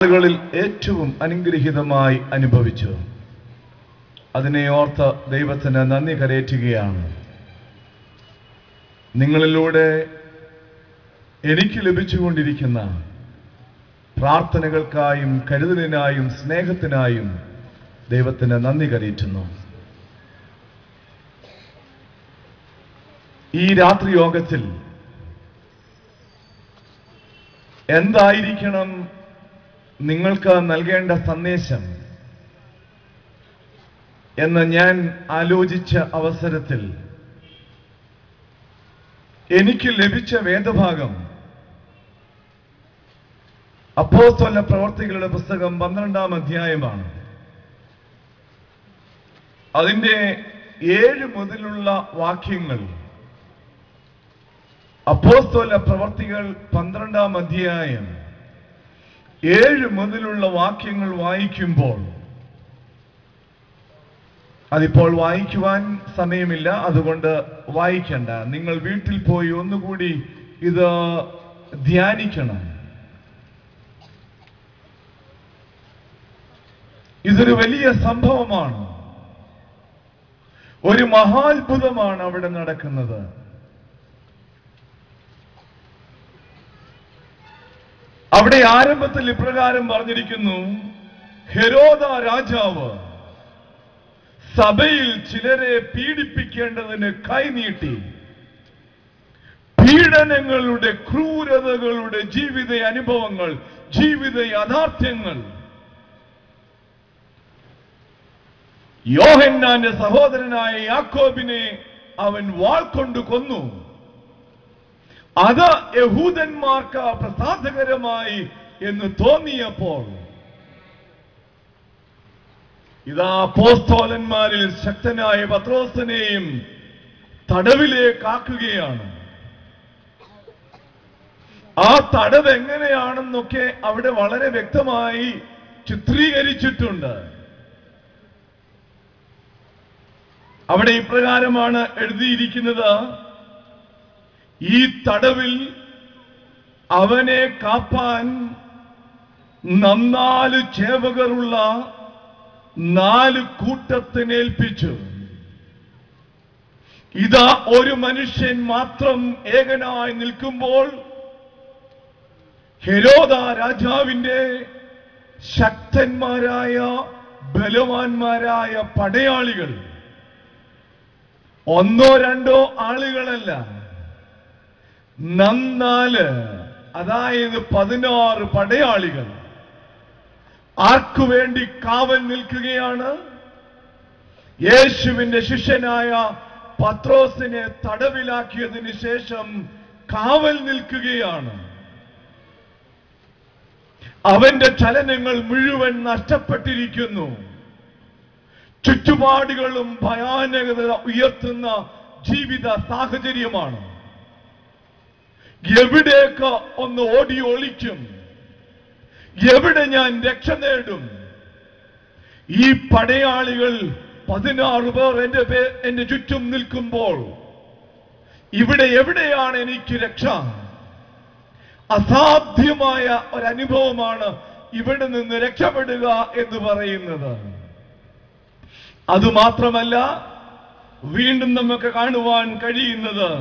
കളിൽ ഏറ്റവും അനുഗ്രഹീതമായി അനുഭവിച്ചു. അതിനെ ഓർത്ത് ദൈവത്തിന് നന്ദി കരേറ്റുകയാണ്. നിങ്ങളിലൂടെ എനിക്ക് ലഭിച്ചുകൊണ്ടിരിക്കുന്ന പ്രാർത്ഥനകൾക്കായും കരുതലിനായും സ്നേഹത്തിനായും ദൈവത്തിന് നന്ദി കരേറ്റുന്നു. ഈ രാത്രി യോഗത്തിൽ എന്തായിരിക്കണം നിങ്ങൾക്ക് നൽകേണ്ട സന്ദേശം എന്ന് ഞാൻ ആലോചിച്ച അവസരത്തിൽ എനിക്ക് ലഭിച്ച വേദഭാഗം അപ്പോസ്തല പ്രവർത്തികളുടെ പുസ്തകം 12-ാം അധ്യായമാണ്. അതിന്റെ 7 മുതലുള്ള വാക്യങ്ങൾ അപ്പോസ്തല പ്രവർത്തികൾ 12-ാം അധ്യായം 7 മുതലുള്ള വാക്യങ്ങൾ വായിക്കുമ്പോൾ, അതിപ്പോൾ വായിക്കുവാൻ സമയമില്ല, അതുകൊണ്ട് വായിക്കണ്ട. നിങ്ങൾ വീട്ടിൽ പോയി ഒന്നുകൂടി ഇത് ധ്യാനിക്കണം. ഇതൊരു വലിയ സംഭവമാണ്, ഒരു മഹാത്ഭുതമാണ് അവിടെ നടക്കുന്നത്. അവിടെ ആരംഭത്തിൽ ഇപ്രകാരം പറഞ്ഞിരിക്കുന്നു: ഹെരോദ രാജാവ് സഭയിൽ ചിലരെ പീഡിപ്പിക്കേണ്ടതിന് കൈനീട്ടി പീഡനങ്ങളുടെ, ക്രൂരതകളുടെ ജീവിത അനുഭവങ്ങൾ, ജീവിത യാഥാർത്ഥ്യങ്ങൾ യോഹന്നാന്റെ സഹോദരനായ യാക്കോബിനെ അവൻ വാൾ കൊണ്ട് കൊന്നു. അത് യഹൂദന്മാർക്ക് പ്രസാദകരമായി എന്ന് തോന്നിയപ്പോൾ ഇതാ അപ്പോസ്തലന്മാരിൽ ശക്തനായ പത്രോസിനെയും തടവിലേക്കാക്കുകയാണ്. ആ തടവ് എങ്ങനെയാണെന്നൊക്കെ അവിടെ വളരെ വ്യക്തമായി ചിത്രീകരിച്ചിട്ടുണ്ട്. അവിടെ ഇപ്രകാരമാണ് എഴുതിയിരിക്കുന്നത്: ഈ തടവിൽ അവനെ കാപ്പാൻ 4 ചേവകരുള്ള 4 കൂട്ടത്തിനേൽപ്പിച്ചു. ഇതാ ഒരു മനുഷ്യൻ മാത്രം ഏകനായി നിൽക്കുമ്പോൾ ഹെരോദ രാജാവിന്റെ ശക്തന്മാരായ ബലവാന്മാരായ പടയാളികൾ, 1-2 ആളുകളല്ല, 4, അതായത് 16 പടയാളികൾ ആർക്കു വേണ്ടി കാവൽ നിൽക്കുകയാണ്? യേശുവിന്റെ ശിഷ്യനായ പത്രോസിനെ തടവിലാക്കിയതിന് ശേഷം കാവൽ നിൽക്കുകയാണ്. അവന്റെ ചലനങ്ങൾ മുഴുവൻ നഷ്ടപ്പെട്ടിരിക്കുന്നു. ചുറ്റുപാടുകളും ഭയാനകത ഉയർത്തുന്ന ജീവിത സാഹചര്യമാണ്. എവിടേക്ക് ഒന്ന് ഓടി ഒളിക്കും? എവിടെ ഞാൻ രക്ഷ നേടും? ഈ പടയാളികൾ 16 പേർ എന്റെ ചുറ്റും നിൽക്കുമ്പോൾ ഇവിടെ എവിടെയാണ് എനിക്ക് രക്ഷ? അസാധ്യമായ ഒരനുഭവമാണ് ഇവിടെ നിന്ന് രക്ഷപ്പെടുക എന്ന് പറയുന്നത്. അതുമാത്രമല്ല, വീണ്ടും നമുക്ക് കാണുവാൻ കഴിയുന്നത്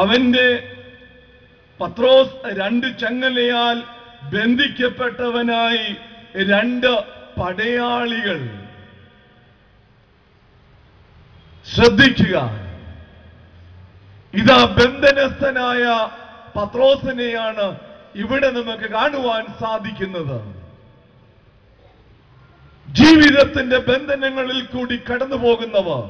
അവന്റെ പത്രോസ് 2 ചങ്ങലയാൽ ബന്ധിക്കപ്പെട്ടവനായി 2 പടയാളികൾ. ശ്രദ്ധിക്കുക, ഇതാ ബന്ധനസ്ഥനായ പത്രോസിനെയാണ് ഇവിടെ നമുക്ക് കാണുവാൻ സാധിക്കുന്നത്. ജീവിതത്തിന്റെ ബന്ധനങ്ങളിൽ കൂടി കടന്നു പോകുന്നവർ,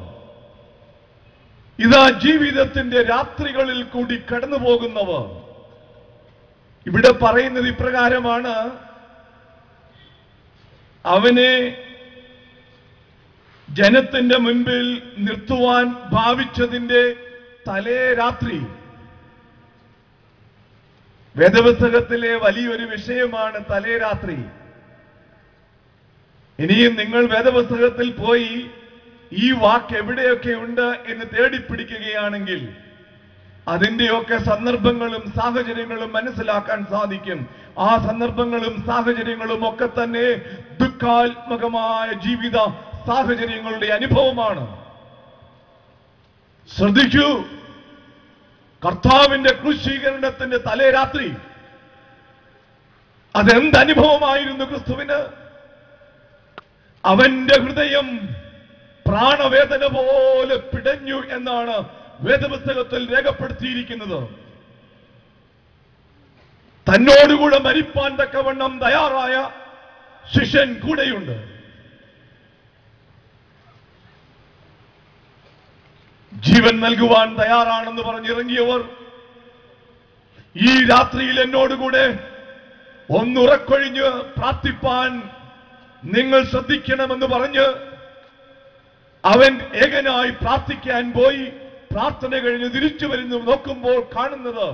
ഇതാ ജീവിതത്തിന്റെ രാത്രികളിൽ കൂടി കടന്നു പോകുന്നവർ. ഇവിടെ പറയുന്നത് ഇപ്രകാരമാണ്: അവനെ ജനത്തിന്റെ മുൻപിൽ നിർത്തുവാൻ ഭാവിച്ചതിന്റെ തലേ രാത്രി, വേദപുസ്തകത്തിലെ വലിയൊരു വിഷയമാണ് തലേ രാത്രി. ഇനിയും നിങ്ങൾ വേദപുസ്തകത്തിൽ പോയി ഈ വാക്ക് എവിടെയൊക്കെ ഉണ്ട് എന്ന് തേടിപ്പിടിക്കുകയാണെങ്കിൽ അതിന്റെയൊക്കെ സന്ദർഭങ്ങളും സാഹചര്യങ്ങളും മനസ്സിലാക്കാൻ സാധിക്കും. ആ സന്ദർഭങ്ങളും സാഹചര്യങ്ങളും ഒക്കെ തന്നെ ദുഃഖാത്മകമായ ജീവിത സാഹചര്യങ്ങളുടെ അനുഭവമാണ്. ശ്രദ്ധിക്കൂ, കർത്താവിന്റെ ക്രൂശീകരണത്തിന്റെ തലേ രാത്രി അതെന്ത് അനുഭവമായിരുന്നു ക്രിസ്തുവിന്? അവന്റെ ഹൃദയം പ്രാണവേദന പോലെ പിടഞ്ഞു എന്നാണ് വേദപുസ്തകത്തിൽ രേഖപ്പെടുത്തിയിരിക്കുന്നത്. തന്നോടുകൂടെ മരിപ്പാൻ തക്കവണ്ണം തയ്യാറായ ശിഷ്യൻ കൂടെയുണ്ട്. ജീവൻ നൽകുവാൻ തയ്യാറാണെന്ന് പറഞ്ഞിറങ്ങിയവർ ഈ രാത്രിയിൽ എന്നോടുകൂടെ ഒന്നുറക്കൊഴിഞ്ഞ് പ്രാർത്ഥിപ്പാൻ നിങ്ങൾ ശ്രദ്ധിക്കണമെന്ന് പറഞ്ഞ് അവൻ ഏകനായി പ്രാർത്ഥിക്കാൻ പോയി. പ്രാർത്ഥന കഴിഞ്ഞ് തിരിച്ചു വരുന്നു. നോക്കുമ്പോൾ കാണുന്നത്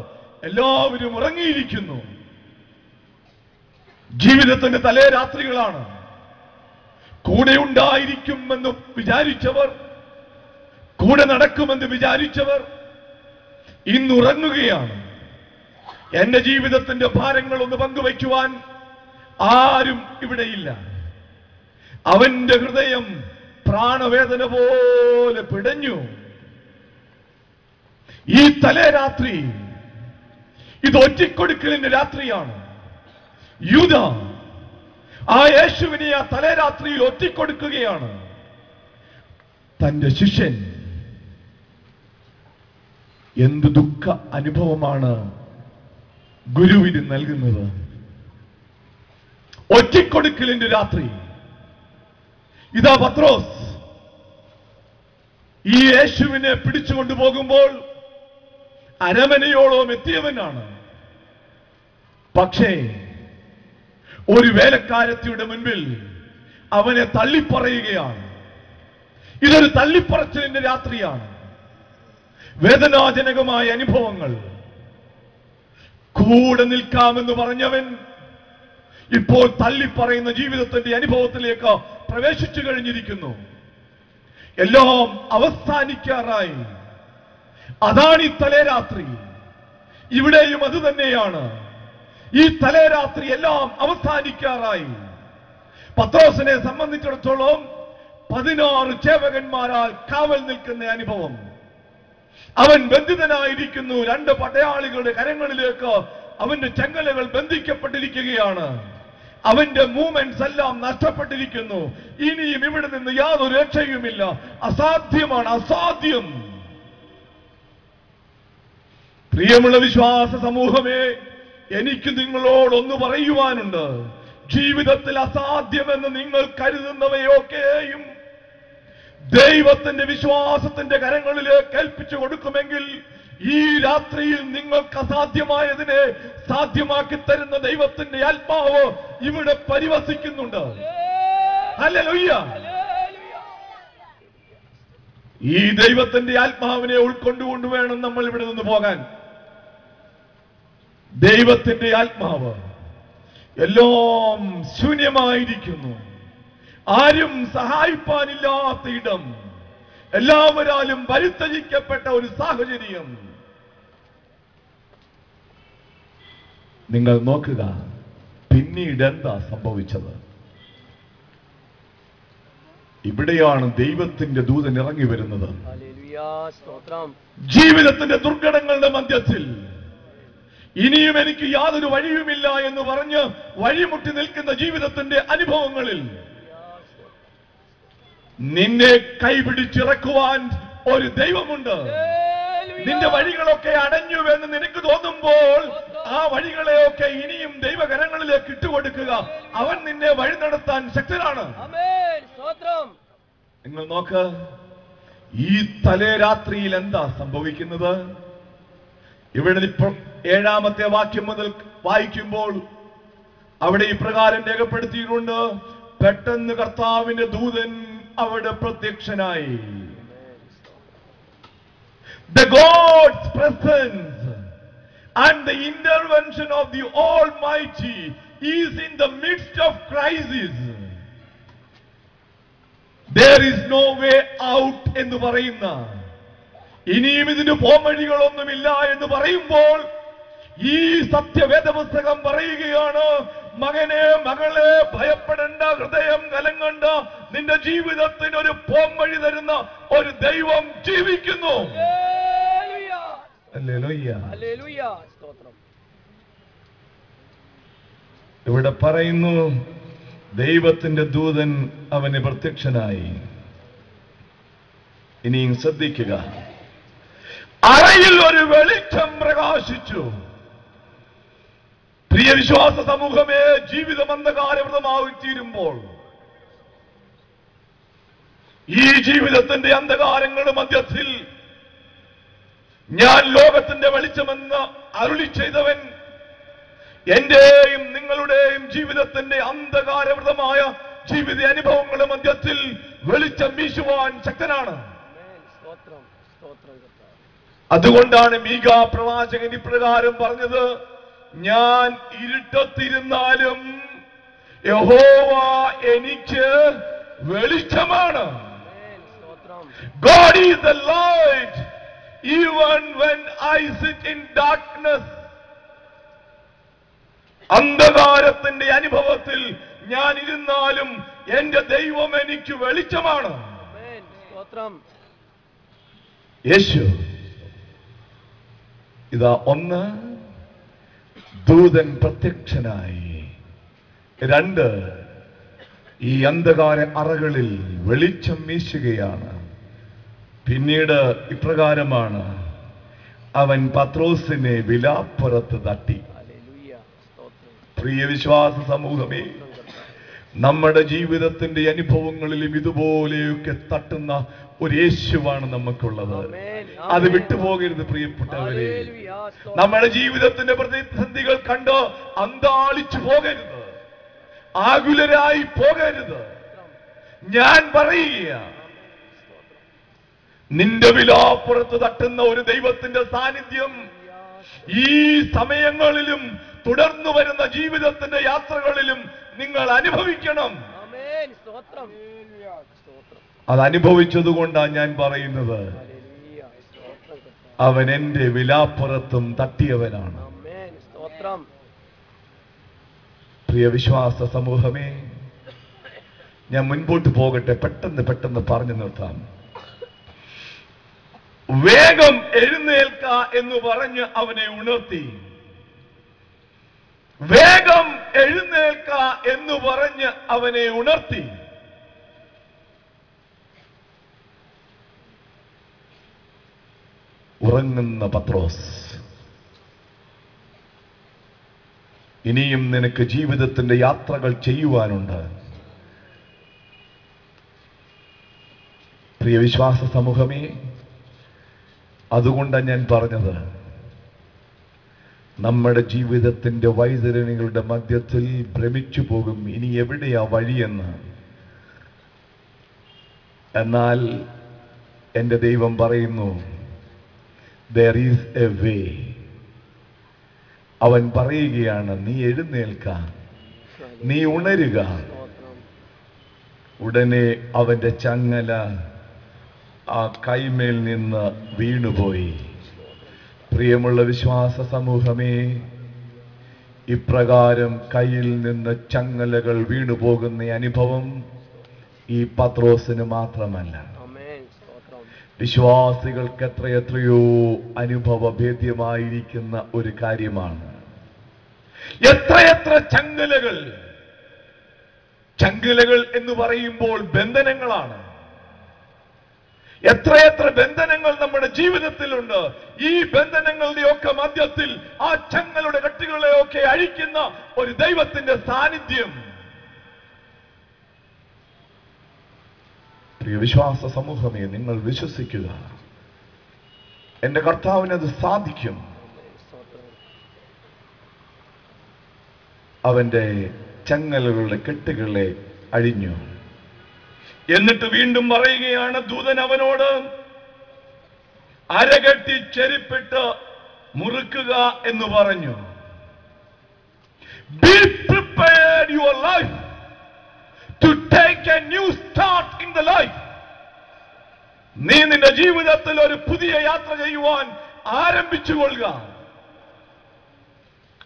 എല്ലാവരും ഉറങ്ങിയിരിക്കുന്നു. ജീവിതത്തിന്റെ തലേ രാത്രികളാണ്. കൂടെ ഉണ്ടായിരിക്കുമെന്ന് വിചാരിച്ചവർ, കൂടെ നടക്കുമെന്ന് വിചാരിച്ചവർ ഇന്നുറങ്ങുകയാണ്. എന്റെ ജീവിതത്തിന്റെ ഭാരങ്ങൾ ഒന്ന് പങ്കുവയ്ക്കുവാൻ ആരും ഇവിടെയില്ല. അവന്റെ ഹൃദയം പ്രാണവേദന പോലെ പിടഞ്ഞു. ഈ തലേ രാത്രി ഇത് ഒറ്റിക്കൊടുക്കലിന്റെ രാത്രിയാണ്. യൂദ ആ യേശുവിനെ ആ തലേ രാത്രിയിൽ ഒറ്റിക്കൊടുക്കുകയാണ്. തന്റെ ശിഷ്യൻ എന്ത് ദുഃഖ അനുഭവമാണ് ഗുരുവിന് നൽകുന്നത്. ഒറ്റിക്കൊടുക്കലിന്റെ രാത്രി. ഇതാ പത്രോസ് ഈ യേശുവിനെ പിടിച്ചുകൊണ്ടു പോകുമ്പോൾ അരമനയോളം എത്തിയവനാണ്. പക്ഷേ ഒരു വേലക്കാരത്തിയുടെ മുൻപിൽ അവനെ തള്ളിപ്പറയുകയാണ്. ഇതൊരു തള്ളിപ്പറച്ചിലിന്റെ രാത്രിയാണ്. വേദനാജനകമായ അനുഭവങ്ങൾ. കൂടെ നിൽക്കാമെന്ന് പറഞ്ഞവൻ ഇപ്പോൾ തള്ളിപ്പറയുന്ന ജീവിതത്തിന്റെ അനുഭവത്തിലേക്ക് പ്രവേശിച്ചു കഴിഞ്ഞിരിക്കുന്നു. എല്ലാം അവസാനിക്കാറായി. അതാണ് ഈ തലേ രാത്രി. ഇവിടെയും അത് തന്നെയാണ്. ഈ തലേ രാത്രി എല്ലാം അവസാനിക്കാറായി. പത്രോസിനെ സംബന്ധിച്ചിടത്തോളം 16 ചേവകന്മാരാൽ കാവൽ നിൽക്കുന്ന അനുഭവം. അവൻ ബന്ധിതനായിരിക്കുന്നു. 2 പടയാളികളുടെ കരങ്ങളിലേക്ക് അവന്റെ ചങ്ങലകൾ ബന്ധിക്കപ്പെട്ടിരിക്കുകയാണ്. അവന്റെ മൂവ്മെന്റ്സ് എല്ലാം നഷ്ടപ്പെട്ടിരിക്കുന്നു. ഇനിയും ഇവിടെ നിന്ന് യാതൊരു രക്ഷയുമില്ല. അസാധ്യമാണ്, അസാധ്യം. പ്രിയമുള്ള വിശ്വാസ സമൂഹമേ, എനിക്ക് നിങ്ങളോടൊന്ന് പറയുവാനുണ്ട്. ജീവിതത്തിൽ അസാധ്യമെന്ന് നിങ്ങൾ കരുതുന്നവയൊക്കെയും ദൈവത്തിന്റെ വിശ്വാസത്തിന്റെ കരങ്ങളിലേക്ക് ഏൽപ്പിച്ചു കൊടുക്കുമെങ്കിൽ ഈ രാത്രിയിൽ നിങ്ങൾക്ക് അസാധ്യമായതിനെ സാധ്യമാക്കി തരുന്ന ദൈവത്തിന്റെ ആത്മാവ് ഇവിടെ പരിവസിക്കുന്നുണ്ട്. ഹല്ലേലൂയ. ഈ ദൈവത്തിന്റെ ആത്മാവിനെ ഉൾക്കൊണ്ടുകൊണ്ട് വേണം നമ്മൾ ഇവിടെ നിന്ന് പോകാൻ. ദൈവത്തിന്റെ ആത്മാവ് എല്ലാം ശൂന്യമായിരിക്കുന്നു. ആരും സഹായിപ്പാനില്ലാത്ത ഇടം, എല്ലാവരാലും പരിത്യജിക്കപ്പെട്ട ഒരു സാഹചര്യം. നിങ്ങൾ നോക്കുക, പിന്നീട് എന്താ സംഭവിച്ചത്? ഇവിടെയാണ് ദൈവത്തിന്റെ ദൂതൻ ഇറങ്ങി വരുന്നത്. ജീവിതത്തിന്റെ ദുർഘടങ്ങളുടെ മധ്യത്തിൽ ഇനിയും എനിക്ക് യാതൊരു വഴിയുമില്ല എന്ന് പറഞ്ഞ് വഴിമുട്ടി നിൽക്കുന്ന ജീവിതത്തിന്റെ അനുഭവങ്ങളിൽ നിന്നെ കൈപിടിച്ചിറക്കുവാൻ ഒരു ദൈവമുണ്ട്. നിന്റെ വഴികളൊക്കെ അടഞ്ഞുവെന്ന് നിനക്ക് തോന്നുമ്പോൾ ആ വഴികളെയൊക്കെ ഇനിയും ദൈവകരങ്ങളിലേക്ക് ഇട്ടുകൊടുക്കുക. അവൻ നിന്നെ വഴി നടത്താൻ ശക്തനാണ്. നിങ്ങൾ നോക്ക്, ഈ തലേ രാത്രിയിൽ എന്താ സംഭവിക്കുന്നത്? ഇവിടെ ഇപ്പോൾ 7-ാമത്തെ വാക്യം മുതൽ വായിക്കുമ്പോൾ അവിടെ ഇപ്രകാരം രേഖപ്പെടുത്തിയിട്ടുണ്ട്. പെട്ടെന്ന് കർത്താവിന്റെ ദൂതൻ അവിടെ പ്രത്യക്ഷനായി. The God's presence and the intervention of the Almighty is in the midst of crisis. There is no way out എന്ന് പറയുന്ന ഇനിയും ഇതിന് പോംവഴികളൊന്നുമില്ല എന്ന് പറയുമ്പോൾ ഈ സത്യവേദ പുസ്തകം പറയുകയാണ്, മകനെ മകളെ ഭയപ്പെടേണ്ട, ഹൃദയം കലങ്ങണ്ട, നിന്റെ ജീവിതത്തിന് ഒരു പോംവഴി തരുന്ന ഒരു ദൈവം ജീവിക്കുന്നു. ഇവിടെ പറയുന്നു, ദൈവത്തിന്റെ ദൂതൻ അവന് പ്രത്യക്ഷനായി. ഇനിയും ശ്രദ്ധിക്കുക, അറയിൽ ഒരു വെളിച്ചം പ്രകാശിച്ചു. പ്രിയ വിശ്വാസ സമൂഹമേ, ജീവിതം അന്ധകാരവൃതമായി തീരുമ്പോൾ, ഈ ജീവിതത്തിന്റെ അന്ധകാരങ്ങളുടെ മധ്യത്തിൽ ഞാൻ ലോകത്തിന്റെ വെളിച്ചമെന്ന് അരുളി ചെയ്തവൻ എന്റെയും നിങ്ങളുടെയും ജീവിതത്തിന്റെ അന്ധകാരവൃതമായ ജീവിത അനുഭവങ്ങളുടെ മധ്യത്തിൽ വെളിച്ചം വീശുവാൻ ശക്തനാണ്. അതുകൊണ്ടാണ് മീകാ പ്രവാചകൻ ഇപ്രകാരം പറഞ്ഞത്, ഞാൻ ഇരുട്ടത്തിരുന്നാലും യഹോവ എനിക്ക് വെളിച്ചമാണ്. God is the light even when I sit in darkness. അന്ധകാരത്തിന്റെ അനുഭവത്തിൽ ഞാൻ ഇരുന്നാലും എന്റെ ദൈവം എനിക്ക് വെളിച്ചമാണ്. യേശു ഇതാ, ഒന്ന്, ദൂതൻ പ്രത്യക്ഷനായി. രണ്ട്, ഈ അന്ധകാര അറകളിൽ വെളിച്ചം വീശുകയാണ്. പിന്നീട് ഇപ്രകാരമാണ്, അവൻ പത്രോസിനെ വിലാപ്പുറത്ത് തട്ടി. പ്രിയ വിശ്വാസ സമൂഹമേ, നമ്മുടെ ജീവിതത്തിന്റെ അനുഭവങ്ങളിലും ഇതുപോലെയൊക്കെ തട്ടുന്ന ഒരു യേശുവാണ് നമുക്കുള്ളത്. അത് വിട്ടുപോകരുത് പ്രിയപ്പെട്ടവരെ. നമ്മുടെ ജീവിതത്തിന്റെ പ്രതിസന്ധികൾ കണ്ട് അന്താളിച്ചു പോകരുത്, ആകുലരായി പോകരുത്. ഞാൻ പറയുക, നിന്റെ വിലാപ്പുറത്ത് തട്ടുന്ന ഒരു ദൈവത്തിന്റെ സാന്നിധ്യം ഈ സമയങ്ങളിലും തുടർന്നു വരുന്ന ജീവിതത്തിന്റെ യാത്രകളിലും നിങ്ങൾ അനുഭവിക്കണം. അത് അനുഭവിച്ചതുകൊണ്ടാണ് ഞാൻ പറയുന്നത്, അവൻ എന്റെ വിലാപ്പുറത്തും തട്ടിയവനാണ്. പ്രിയ വിശ്വാസ സമൂഹമേ, ഞാൻ മുൻപോട്ട് പോകട്ടെ, പെട്ടെന്ന് പറഞ്ഞു നിർത്താം. വേഗം എഴുന്നേൽക്ക എന്ന് പറഞ്ഞ് അവനെ ഉണർത്തി. വേഗം എഴുന്നേൽക്ക എന്ന് പറഞ്ഞ് അവനെ ഉണർത്തി. ഉറങ്ങുന്ന പത്രോസ്, ഇനിയും നിനക്ക് ജീവിതത്തിന്റെ യാത്രകൾ ചെയ്യുവാനുണ്ട്. പ്രിയ വിശ്വാസ സമൂഹമേ, അതുകൊണ്ടാണ് ഞാൻ പറഞ്ഞത്, നമ്മുടെ ജീവിതത്തിന്റെ വൈതരണികളുടെ മധ്യത്തിൽ ഭ്രമിച്ചു പോകും, ഇനി എവിടെയാ വഴിയെന്ന്. എന്നാൽ എന്റെ ദൈവം പറയുന്നു, there is a way. അവൻ പറയുകയാണ്, നീ എഴുന്നേൽക്ക, നീ ഉണരുക. ഉടനെ അവന്റെ ചങ്ങല ആ കൈമേൽ നിന്ന് വീണുപോയി. പ്രിയമുള്ള വിശ്വാസ സമൂഹമേ, ഇപ്രകാരം കയ്യിൽ നിന്ന് ചങ്ങലകൾ വീണുപോകുന്ന അനുഭവം ഈ പത്രോസിന് മാത്രമല്ല, വിശ്വാസികൾക്ക് എത്രയെത്രയോ അനുഭവഭേദ്യമായിരിക്കുന്ന ഒരു കാര്യമാണ്. എത്രയെത്ര ചങ്ങലകൾ എന്ന് പറയുമ്പോൾ ബന്ധനങ്ങളാണ്. എത്രയെത്ര ബന്ധനങ്ങൾ നമ്മുടെ ജീവിതത്തിലുണ്ട്. ഈ ബന്ധനങ്ങളുടെയൊക്കെ മധ്യത്തിൽ ആ ചങ്ങലയുടെ കെട്ടുകളെയൊക്കെ അഴിക്കുന്ന ഒരു ദൈവത്തിന്റെ സാന്നിധ്യം. പ്രിയ വിശ്വാസ സമൂഹമേ, നിങ്ങൾ വിശ്വസിക്കുക, എന്റെ കർത്താവിനത് സാധിക്കും. അവന്റെ ചങ്ങലകളുടെ കെട്ടുകളെ അഴിഞ്ഞു. എന്നിട്ട് വീണ്ടും പറയുകയാണ്, ദൂതൻ അവനോട് അരകെട്ടി ചെരിപ്പിട്ട് മുറുക്കുക എന്ന് പറഞ്ഞു. Be prepared your life to take a new start in the life. നീ നിന്റെ ജീവിതത്തിൽ ഒരു പുതിയ യാത്ര ചെയ്യുവാൻ ആരംഭിച്ചു കൊള്ളുക.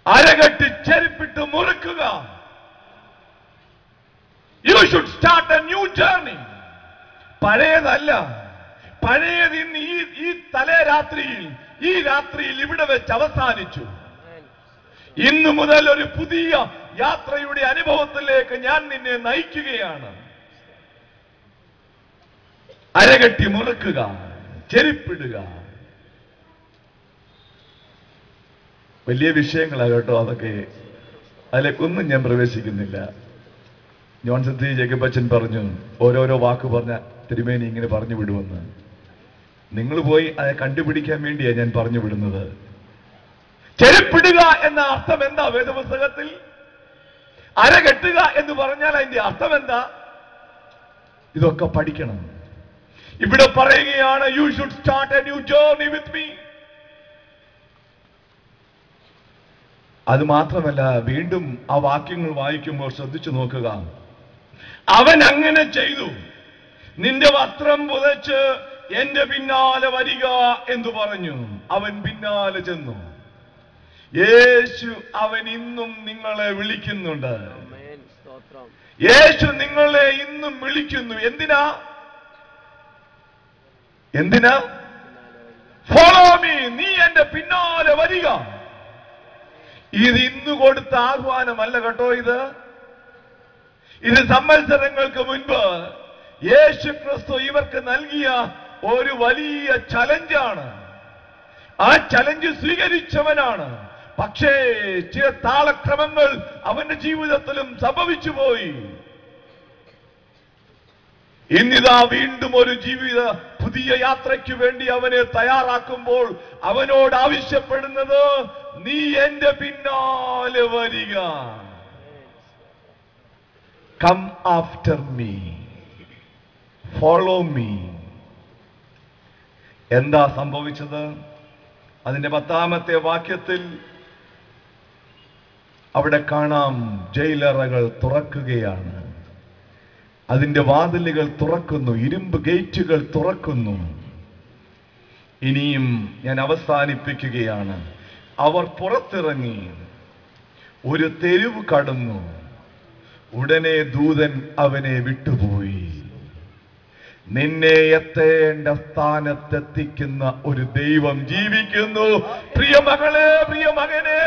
അരകെട്ടി ചെരുപ്പിട്ട് മുറുക്കുക. You should start a new journey. പഴയതല്ല, പഴയത് ഇന്ന് ഈ തലേ രാത്രിയിൽ, ഈ രാത്രിയിൽ ഇവിടെ വെച്ച് അവസാനിച്ചു. ഇന്നു മുതൽ ഒരു പുതിയ യാത്രയുടെ അനുഭവത്തിലേക്ക് ഞാൻ നിന്നെ നയിക്കുകയാണ്. അരകെട്ടി മുറുക്കുക, ചെരുപ്പിടുക. വലിയ വിഷയങ്ങളാ കേട്ടോ അതൊക്കെ. അതിലേക്കൊന്നും ഞാൻ പ്രവേശിക്കുന്നില്ല. ജോൺസൺ സി ജേക്കബ് അച്ഛൻ പറഞ്ഞു, ഓരോരോ വാക്ക് പറഞ്ഞ തിരുമേനി ഇങ്ങനെ പറഞ്ഞു വിടുമെന്ന്. നിങ്ങൾ പോയി അത് കണ്ടുപിടിക്കാൻ വേണ്ടിയാ ഞാൻ പറഞ്ഞു വിടുന്നത്. ചെരുപ്പിടുക എന്ന അർത്ഥം എന്താ വേദപുസ്തകത്തിൽ? അരകെട്ടുക എന്ന് പറഞ്ഞാൽ അതിന്റെ അർത്ഥം എന്താ? ഇതൊക്കെ പഠിക്കണം. ഇവിടെ പറയുകയാണ്, U should start a new journey with me. അത് മാത്രമല്ല, വീണ്ടും ആ വാക്യങ്ങൾ വായിക്കുമ്പോൾ ശ്രദ്ധിച്ചു നോക്കുക. അവൻ അങ്ങനെ ചെയ്തു. നിന്റെ വസ്ത്രം പുതച്ച് എന്റെ പിന്നാലെ വരിക എന്ന് പറഞ്ഞു. അവൻ പിന്നാലെ ചെന്നു. യേശു അവൻ ഇന്നും നിങ്ങളെ വിളിക്കുന്നുണ്ട്. യേശു നിങ്ങളെ ഇന്നും വിളിക്കുന്നു. എന്തിനാ? എന്തിനാ? Follow me. നീ എന്റെ പിന്നാലെ വരിക. ഇത് ഇന്ന് കൊടുത്ത ആഹ്വാനമല്ല കേട്ടോ. ഇത് സംവത്സരങ്ങൾക്ക് മുൻപ് യേശു ക്രിസ്തു ഇവർക്ക് നൽകിയ ഒരു വലിയ ചലഞ്ചാണ്. ആ ചലഞ്ച് സ്വീകരിച്ചവനാണ്. പക്ഷേ ചില താളക്രമങ്ങൾ അവന്റെ ജീവിതത്തിലും സംഭവിച്ചു പോയി. ഇന്നിതാ വീണ്ടും ഒരു പുതിയ യാത്രയ്ക്ക് വേണ്ടി അവനെ തയ്യാറാക്കുമ്പോൾ അവനോട് ആവശ്യപ്പെടുന്നത്, നീ എന്റെ പിന്നാലെ വരിക. Come after me, follow me. എന്താ സംഭവിച്ചത്? അതിന്റെ 10ാമത്തെ വാക്യത്തിൽ അവിടെ കാണാം, ജയിലറകൾ തുറക്കുകയാണ്. അതിന്റെ വാതിലുകൾ തുറക്കുന്നു, ഇരുമ്പ് ഗേറ്റുകൾ തുറക്കുന്നു. ഇനിയും ഞാൻ അവസാനിപ്പിക്കുകയാണ്. അവർ പുറത്തിറങ്ങി ഒരു തെരുവ് കടന്നു. ഉടനെ ദൂതൻ അവനെ വിട്ടുപോയി. നിന്നെ എത്തേണ്ട സ്ഥാനത്തെത്തിക്കുന്ന ഒരു ദൈവം ജീവിക്കുന്നു. പ്രിയ മകളെ, പ്രിയ മകനെ,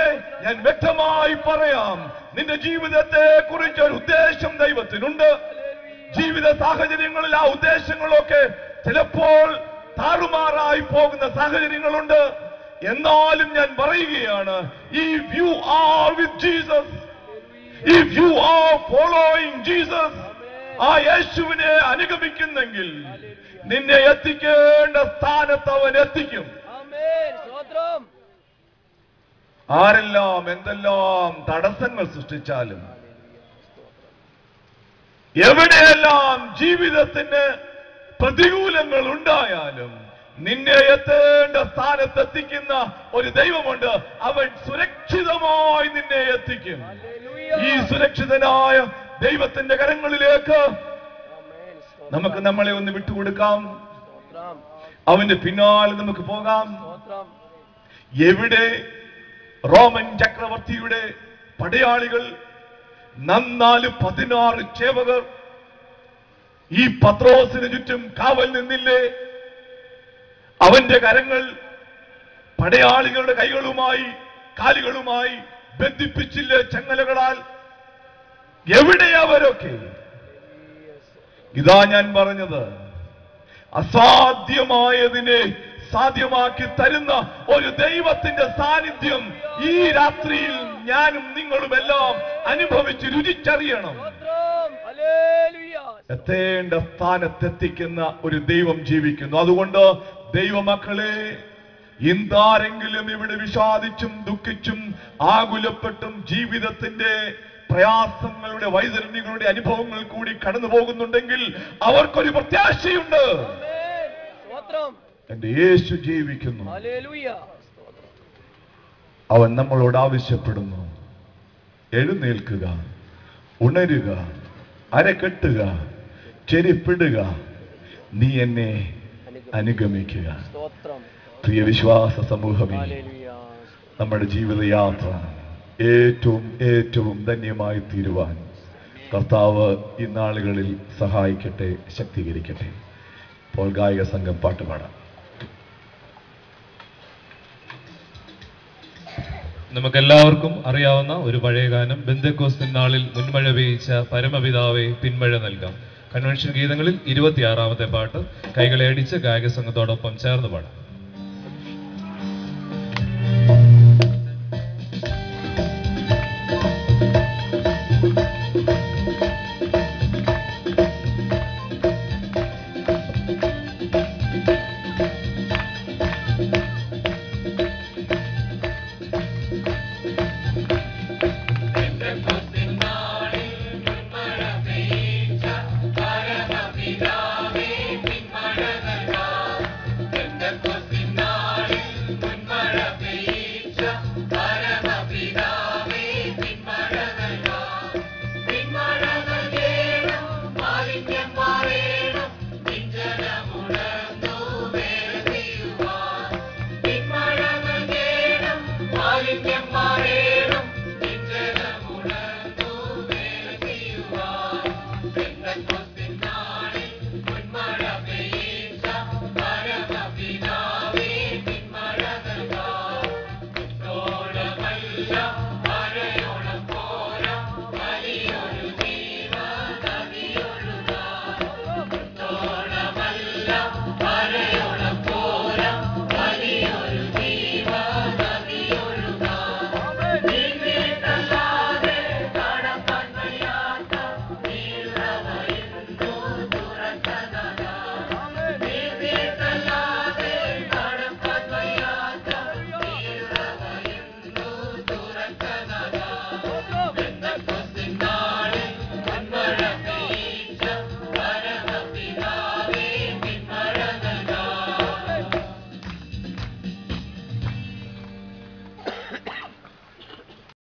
ഞാൻ വ്യക്തമായി പറയാം, നിന്റെ ജീവിതത്തെ കുറിച്ച് ഒരു ഉദ്ദേശം ദൈവത്തിനുണ്ട്. ജീവിത സാഹചര്യങ്ങളിൽ ആ ഉദ്ദേശങ്ങളൊക്കെ ചിലപ്പോൾ താറുമാറായി പോകുന്ന സാഹചര്യങ്ങളുണ്ട്. എന്നാലും ഞാൻ പറയുകയാണ്, if you are with Jesus, if you are following Jesus, ആ യേശുവിനെ അനുഗമിക്കുന്നെങ്കിൽ നിന്നെ എത്തിക്കേണ്ട സ്ഥാനത്ത് അവൻ എത്തിക്കും. ആരെല്ലാം എന്തെല്ലാം തടസ്സങ്ങൾ സൃഷ്ടിച്ചാലും, എവിടെയെല്ലാം ജീവിതത്തിന് പ്രതികൂലങ്ങൾ ഉണ്ടായാലും, നിന്നെ എത്തേണ്ട സ്ഥാനത്തെത്തിക്കുന്ന ഒരു ദൈവമുണ്ട്. അവൻ സുരക്ഷിതമായി നിന്നെ എത്തിക്കും. ഈ സുരക്ഷിതനായ ദൈവത്തിന്റെ കരങ്ങളിലേക്ക് നമുക്ക് നമ്മളെ ഒന്ന് വിട്ടുകൊടുക്കാം. അവന്റെ പിന്നാലെ നമുക്ക് പോകാം. എവിടെ റോമൻ ചക്രവർത്തിയുടെ പടയാളികൾ 16 ചേവകർ ഈ പത്രോസിന് ചുറ്റും കാവൽ നിന്നില്ലേ? അവന്റെ കരങ്ങൾ പടയാളികളുടെ കൈകളുമായി കാലുകളുമായി ബന്ധിപ്പിച്ചില്ലേ ചങ്ങലകളാൽ? എവിടെ അവരൊക്കെ? ഇതാ ഞാൻ പറഞ്ഞത്, അസാധ്യമായതിനെ സാധ്യമാക്കി തരുന്ന ഒരു ദൈവത്തിന്റെ സാന്നിധ്യം ഈ രാത്രിയിൽ ഞാനും നിങ്ങളും എല്ലാം അനുഭവിച്ച് രുചിച്ചറിയണം. എത്തേണ്ട സ്ഥാനത്തെത്തിക്കുന്ന ഒരു ദൈവം ജീവിക്കുന്നു. അതുകൊണ്ട് ദൈവമക്കളെ, എന്താരെങ്കിലും ഇവിടെ വിഷാദിച്ചും ദുഃഖിച്ചും ആകുലപ്പെട്ടും ജീവിതത്തിന്റെ പ്രയാസങ്ങളുടെ വൈതരണ്യങ്ങളുടെ അനുഭവങ്ങൾ കൂടി കടന്നു പോകുന്നുണ്ടെങ്കിൽ അവർക്കൊരു പ്രത്യാശയുണ്ട്. എന്റെ യേശു ജീവിക്കുന്നു. അവൻ നമ്മളോട് ആവശ്യപ്പെടുന്നു, എഴുന്നേൽക്കുക, ഉണരുക, അരക്കെട്ടുക, ചെരിപ്പിടുക, നീ എന്നെ അനുഗമിക്കുക. പ്രിയ വിശ്വാസ സമൂഹമേ, നമ്മുടെ ജീവിതയാത്ര ഏറ്റവും ഏറ്റവും ധന്യമായി തീരുവാൻ കർത്താവ് ഈ നാളുകളിൽ സഹായിക്കട്ടെ, ശക്തീകരിക്കട്ടെ. ഇപ്പോൾ ഗായക സംഘം പാട്ടുപാടാം. നമുക്കെല്ലാവർക്കും അറിയാവുന്ന ഒരു പഴയ ഗാനം, ബെന്തക്കോസ്ത് നാളിൽ മുൻമഴ പെയ്യിച്ച പരമപിതാവെ പിന്മഴ നൽകാം. കൺവെൻഷൻ ഗീതങ്ങളിൽ 26ാമത്തെ പാട്ട് കൈകളെ അടിച്ച് ഗായക സംഘത്തോടൊപ്പം ചേർന്ന് പാടാം.